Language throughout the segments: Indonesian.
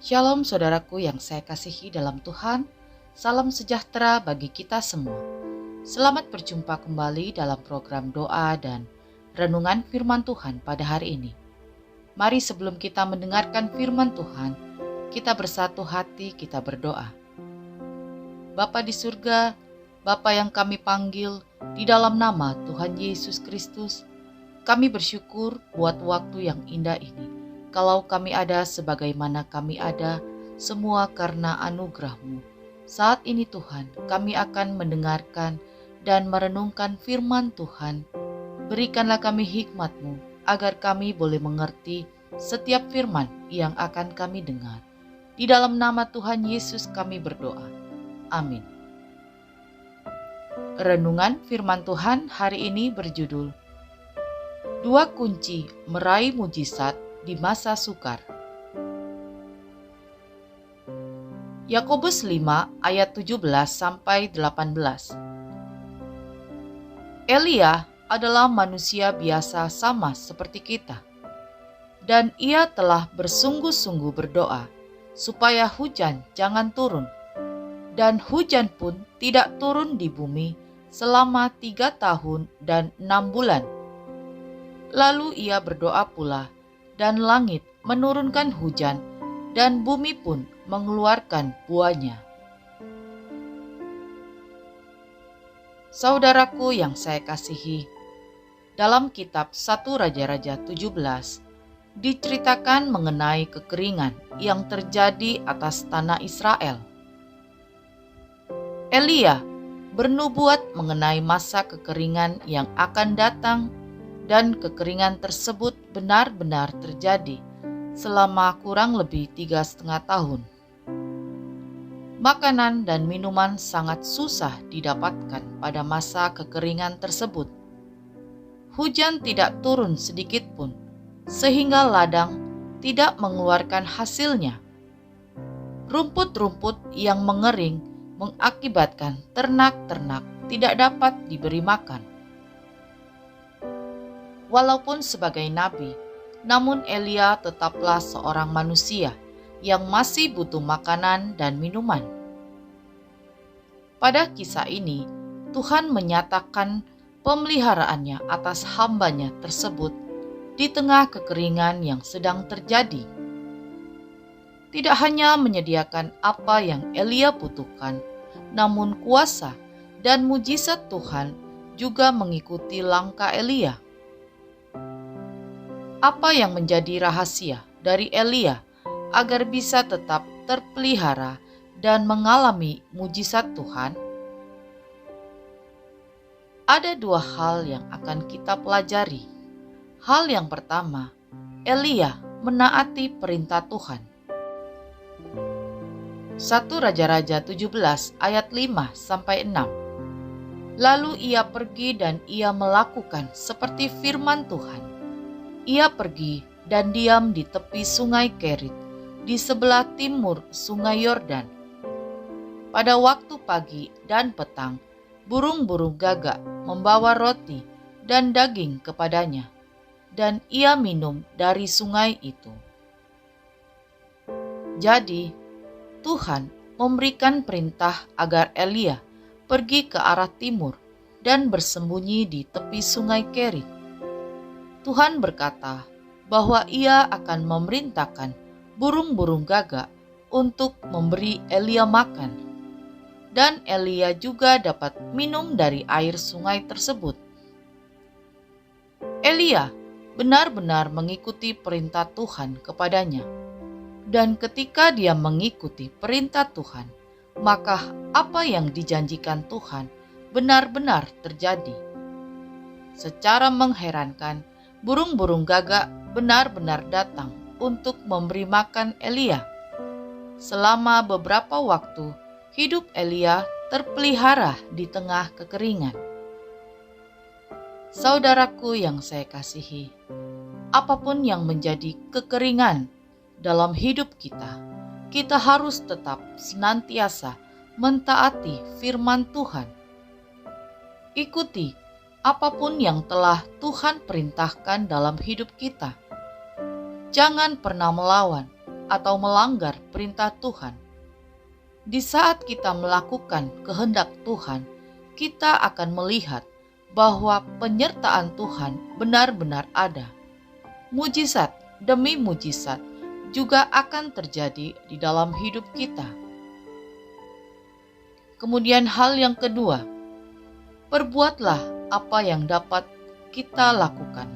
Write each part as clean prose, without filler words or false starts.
Shalom saudaraku yang saya kasihi dalam Tuhan, salam sejahtera bagi kita semua. Selamat berjumpa kembali dalam program doa dan renungan firman Tuhan pada hari ini. Mari sebelum kita mendengarkan firman Tuhan, kita bersatu hati, kita berdoa. Bapa di surga, Bapa yang kami panggil di dalam nama Tuhan Yesus Kristus, kami bersyukur buat waktu yang indah ini. Kalau kami ada sebagaimana kami ada, semua karena anugerah-Mu. Saat ini Tuhan, kami akan mendengarkan dan merenungkan firman Tuhan. Berikanlah kami hikmat-Mu, agar kami boleh mengerti setiap firman yang akan kami dengar. Di dalam nama Tuhan Yesus kami berdoa. Amin. Renungan firman Tuhan hari ini berjudul 2 kunci meraih mujizat di masa sukar. Yakobus 5 ayat 17 sampai 18. Elia adalah manusia biasa sama seperti kita, dan ia telah bersungguh-sungguh berdoa supaya hujan jangan turun, dan hujan pun tidak turun di bumi selama 3 tahun dan 6 bulan. Lalu ia berdoa pula, dan langit menurunkan hujan, dan bumi pun mengeluarkan buahnya. Saudaraku yang saya kasihi, dalam kitab 1 Raja-Raja 17, diceritakan mengenai kekeringan yang terjadi atas tanah Israel. Elia bernubuat mengenai masa kekeringan yang akan datang, dan kekeringan tersebut benar-benar terjadi selama kurang lebih 3,5 tahun. Makanan dan minuman sangat susah didapatkan pada masa kekeringan tersebut. Hujan tidak turun sedikit pun, sehingga ladang tidak mengeluarkan hasilnya. Rumput-rumput yang mengering mengakibatkan ternak-ternak tidak dapat diberi makan. Walaupun sebagai nabi, namun Elia tetaplah seorang manusia yang masih butuh makanan dan minuman. Pada kisah ini, Tuhan menyatakan pemeliharaannya atas hambanya tersebut di tengah kekeringan yang sedang terjadi. Tidak hanya menyediakan apa yang Elia butuhkan, namun kuasa dan mujizat Tuhan juga mengikuti langkah Elia. Apa yang menjadi rahasia dari Elia agar bisa tetap terpelihara dan mengalami mujizat Tuhan? Ada 2 hal yang akan kita pelajari. Hal yang pertama, Elia menaati perintah Tuhan. 1 Raja-Raja 17 ayat 5 sampai 6. Lalu ia pergi dan ia melakukan seperti firman Tuhan. Ia pergi dan diam di tepi sungai Kerit, di sebelah timur sungai Yordan. Pada waktu pagi dan petang, burung-burung gagak membawa roti dan daging kepadanya, dan ia minum dari sungai itu. Jadi, Tuhan memberikan perintah agar Elia pergi ke arah timur dan bersembunyi di tepi sungai Kerit. Tuhan berkata bahwa ia akan memerintahkan burung-burung gagak untuk memberi Elia makan, dan Elia juga dapat minum dari air sungai tersebut. Elia benar-benar mengikuti perintah Tuhan kepadanya, dan ketika dia mengikuti perintah Tuhan, maka apa yang dijanjikan Tuhan benar-benar terjadi. Secara mengherankan, burung-burung gagak benar-benar datang untuk memberi makan Elia. Selama beberapa waktu, hidup Elia terpelihara di tengah kekeringan. Saudaraku yang saya kasihi, apapun yang menjadi kekeringan dalam hidup kita, kita harus tetap senantiasa mentaati firman Tuhan. Ikuti apapun yang telah Tuhan perintahkan dalam hidup kita. Jangan pernah melawan, atau melanggar perintah Tuhan. Di saat kita melakukan kehendak Tuhan, kita akan melihat bahwa penyertaan Tuhan benar-benar ada. Mujizat demi mujizat juga akan terjadi di dalam hidup kita. Kemudian hal yang kedua, perbuatlah apa yang dapat kita lakukan.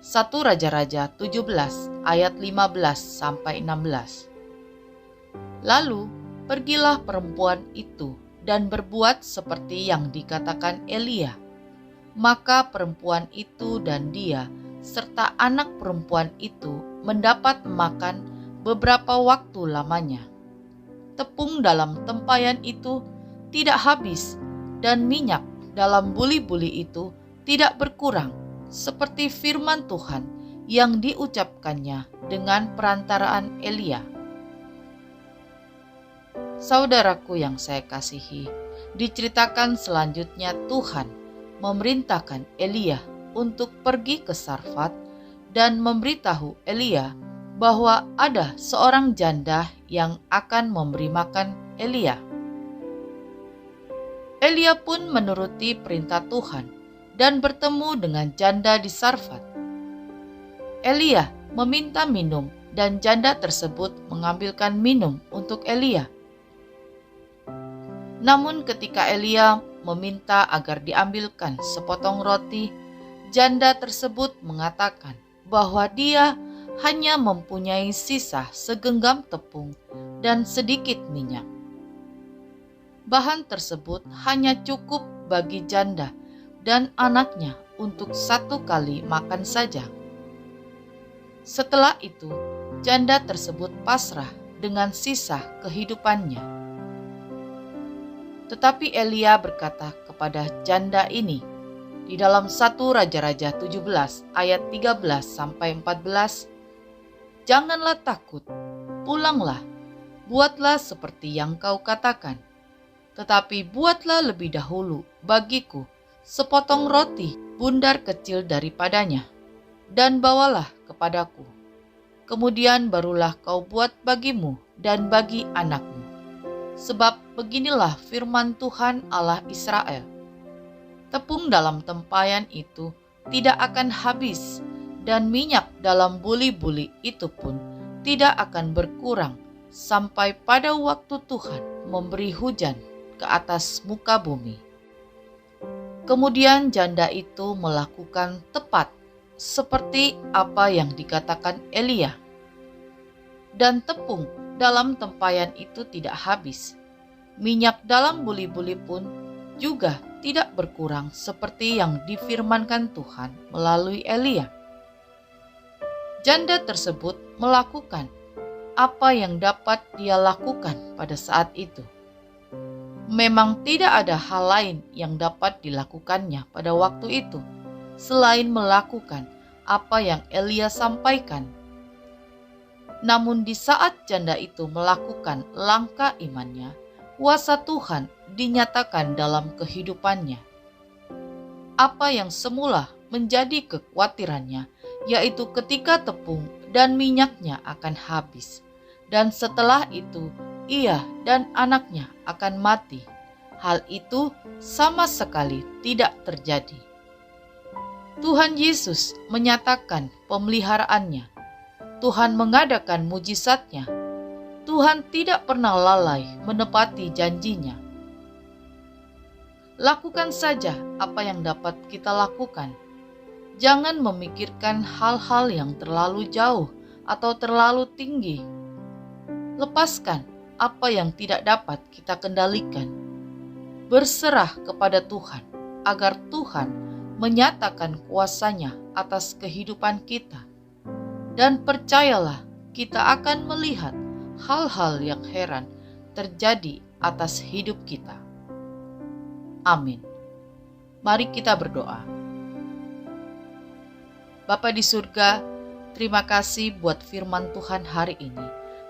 1 Raja-Raja 17 ayat 15-16. Lalu pergilah perempuan itu dan berbuat seperti yang dikatakan Elia. Maka perempuan itu dan dia serta anak perempuan itu mendapat makan beberapa waktu lamanya. Tepung dalam tempayan itu tidak habis dan minyak dalam buli-buli itu tidak berkurang, seperti firman Tuhan yang diucapkannya dengan perantaraan Elia. Saudaraku yang saya kasihi, diceritakan selanjutnya Tuhan memerintahkan Elia untuk pergi ke Sarfat dan memberitahu Elia bahwa ada seorang janda yang akan memberi makan Elia. Elia pun menuruti perintah Tuhan dan bertemu dengan janda di Sarfat. Elia meminta minum dan janda tersebut mengambilkan minum untuk Elia. Namun ketika Elia meminta agar diambilkan sepotong roti, janda tersebut mengatakan bahwa dia hanya mempunyai sisa segenggam tepung dan sedikit minyak. Bahan tersebut hanya cukup bagi janda dan anaknya untuk 1 kali makan saja. Setelah itu, janda tersebut pasrah dengan sisa kehidupannya. Tetapi Elia berkata kepada janda ini di dalam 1 Raja-Raja 17 ayat 13-14, "Janganlah takut, pulanglah, buatlah seperti yang kau katakan. Tetapi buatlah lebih dahulu bagiku sepotong roti bundar kecil daripadanya, dan bawalah kepadaku. Kemudian barulah kau buat bagimu dan bagi anakmu. Sebab beginilah firman Tuhan Allah Israel, tepung dalam tempayan itu tidak akan habis, dan minyak dalam buli-buli itu pun tidak akan berkurang sampai pada waktu Tuhan memberi hujan ke atas muka bumi." Kemudian janda itu melakukan tepat seperti apa yang dikatakan Elia. Dan tepung dalam tempayan itu tidak habis. Minyak dalam buli-buli pun juga tidak berkurang seperti yang difirmankan Tuhan melalui Elia. Janda tersebut melakukan apa yang dapat dia lakukan pada saat itu. Memang tidak ada hal lain yang dapat dilakukannya pada waktu itu selain melakukan apa yang Elia sampaikan. Namun di saat janda itu melakukan langkah imannya, kuasa Tuhan dinyatakan dalam kehidupannya. Apa yang semula menjadi kekhawatirannya, yaitu ketika tepung dan minyaknya akan habis, dan setelah itu ia dan anaknya akan mati, hal itu sama sekali tidak terjadi. Tuhan Yesus menyatakan pemeliharaannya. Tuhan mengadakan mujizatnya. Tuhan tidak pernah lalai menepati janjinya. Lakukan saja apa yang dapat kita lakukan. Jangan memikirkan hal-hal yang terlalu jauh atau terlalu tinggi. Lepaskan apa yang tidak dapat kita kendalikan. Berserah kepada Tuhan agar Tuhan menyatakan kuasa-Nya atas kehidupan kita. Dan percayalah, kita akan melihat hal-hal yang heran terjadi atas hidup kita. Amin. Mari kita berdoa. Bapa di surga, terima kasih buat firman Tuhan hari ini.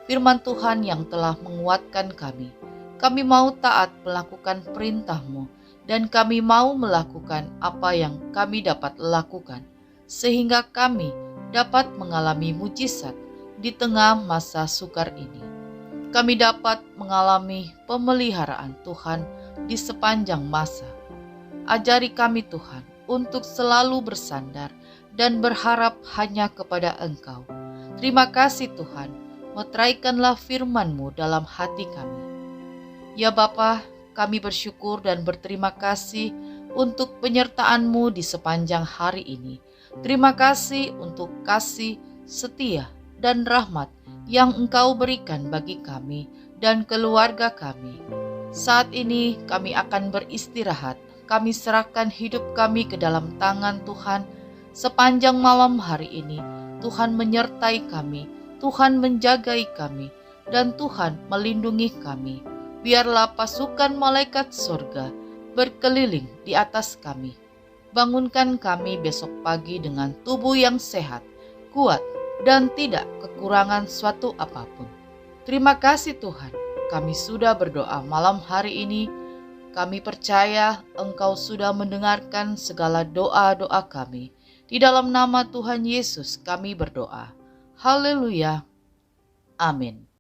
Firman Tuhan yang telah menguatkan kami. Kami mau taat melakukan perintah-Mu, dan kami mau melakukan apa yang kami dapat lakukan, sehingga kami dapat mengalami mujizat di tengah masa sukar ini. Kami dapat mengalami pemeliharaan Tuhan di sepanjang masa. Ajari kami Tuhan untuk selalu bersandar dan berharap hanya kepada Engkau. Terima kasih Tuhan, meteraikanlah firman-Mu dalam hati kami. Ya Bapa, kami bersyukur dan berterima kasih untuk penyertaan-Mu di sepanjang hari ini. Terima kasih untuk kasih, setia, dan rahmat yang Engkau berikan bagi kami dan keluarga kami. Saat ini kami akan beristirahat. Kami serahkan hidup kami ke dalam tangan Tuhan. Sepanjang malam hari ini, Tuhan menyertai kami, Tuhan menjagai kami, dan Tuhan melindungi kami. Biarlah pasukan malaikat surga berkeliling di atas kami. Bangunkan kami besok pagi dengan tubuh yang sehat, kuat, dan tidak kekurangan suatu apapun. Terima kasih Tuhan, kami sudah berdoa malam hari ini. Kami percaya Engkau sudah mendengarkan segala doa-doa kami. Di dalam nama Tuhan Yesus kami berdoa. Haleluya. Amin.